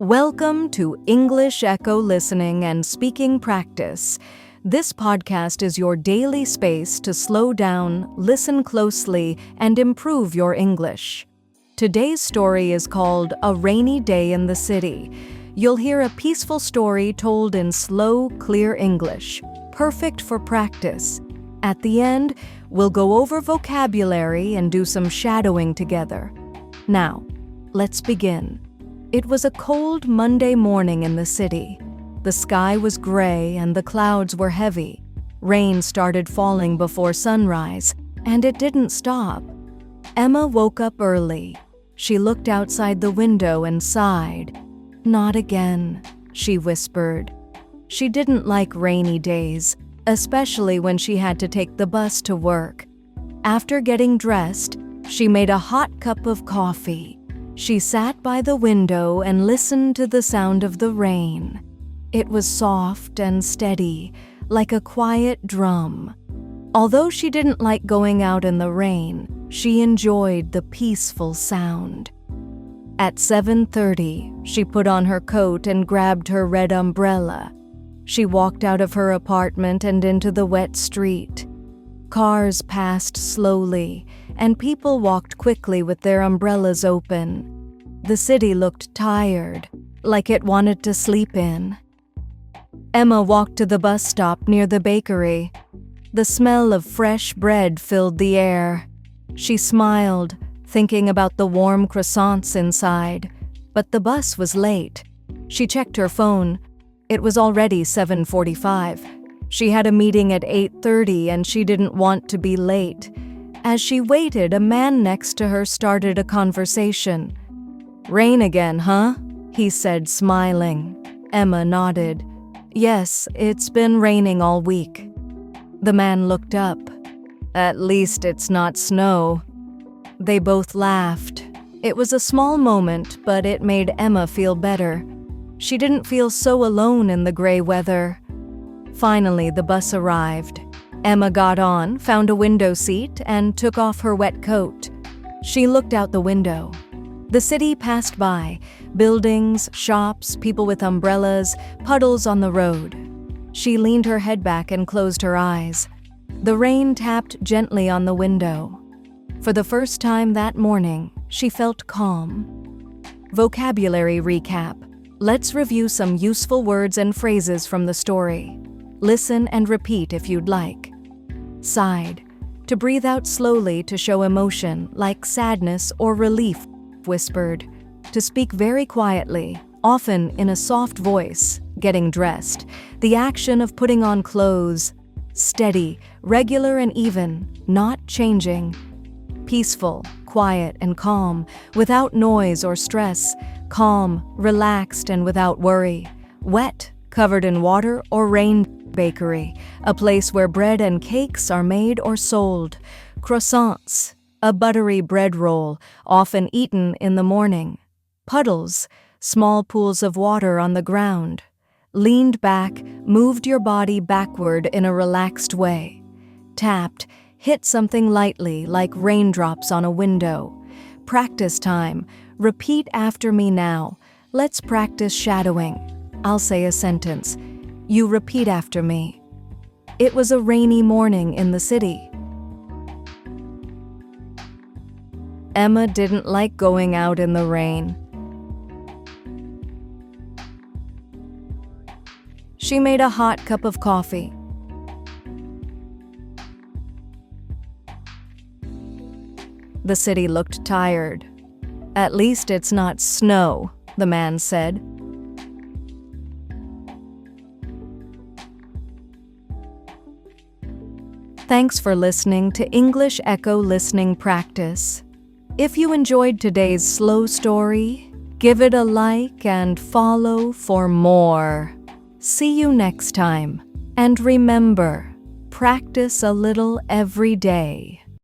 Welcome to English Echo Listening and Speaking Practice. This podcast is your daily space to slow down, listen closely, and improve your English. Today's story is called A Rainy Day in the City. You'll hear a peaceful story told in slow, clear English, perfect for practice. At the end, we'll go over vocabulary and do some shadowing together. Now, let's begin. It was a cold Monday morning in the city. The sky was gray and the clouds were heavy. Rain started falling before sunrise, and it didn't stop. Emma woke up early. She looked outside the window and sighed. "Not again," she whispered. She didn't like rainy days, especially when she had to take the bus to work. After getting dressed, she made a hot cup of coffee. She sat by the window and listened to the sound of the rain. It was soft and steady, like a quiet drum. Although she didn't like going out in the rain, she enjoyed the peaceful sound. At 7:30, she put on her coat and grabbed her red umbrella. She walked out of her apartment and into the wet street. Cars passed slowly, and people walked quickly with their umbrellas open. The city looked tired, like it wanted to sleep in. Emma walked to the bus stop near the bakery. The smell of fresh bread filled the air. She smiled, thinking about the warm croissants inside, but the bus was late. She checked her phone. It was already 7:45. She had a meeting at 8:30 and she didn't want to be late. As she waited, a man next to her started a conversation. "Rain again, huh?" he said, smiling. Emma nodded. "Yes, it's been raining all week." The man looked up. "At least it's not snow." They both laughed. It was a small moment, but it made Emma feel better. She didn't feel so alone in the gray weather. Finally, the bus arrived. Emma got on, found a window seat, and took off her wet coat. She looked out the window. The city passed by, buildings, shops, people with umbrellas, puddles on the road. She leaned her head back and closed her eyes. The rain tapped gently on the window. For the first time that morning, she felt calm. Vocabulary recap. Let's review some useful words and phrases from the story. Listen and repeat if you'd like. Sighed. To breathe out slowly to show emotion, like sadness or relief. Whispered. To speak very quietly, often in a soft voice. Getting dressed. The action of putting on clothes. Steady, regular and even, not changing. Peaceful, quiet and calm, without noise or stress. Calm, relaxed and without worry. Wet, covered in water or rain. Bakery, a place where bread and cakes are made or sold. Croissants, a buttery bread roll, often eaten in the morning. Puddles, small pools of water on the ground. Leaned back, moved your body backward in a relaxed way. Tapped, hit something lightly like raindrops on a window. Practice time. Repeat after me now. Let's practice shadowing. I'll say a sentence. You repeat after me. It was a rainy morning in the city. Emma didn't like going out in the rain. She made a hot cup of coffee. The city looked tired. "At least it's not snow," the man said. Thanks for listening to English Echo Listening Practice. If you enjoyed today's slow story, give it a like and follow for more. See you next time. And remember, practice a little every day.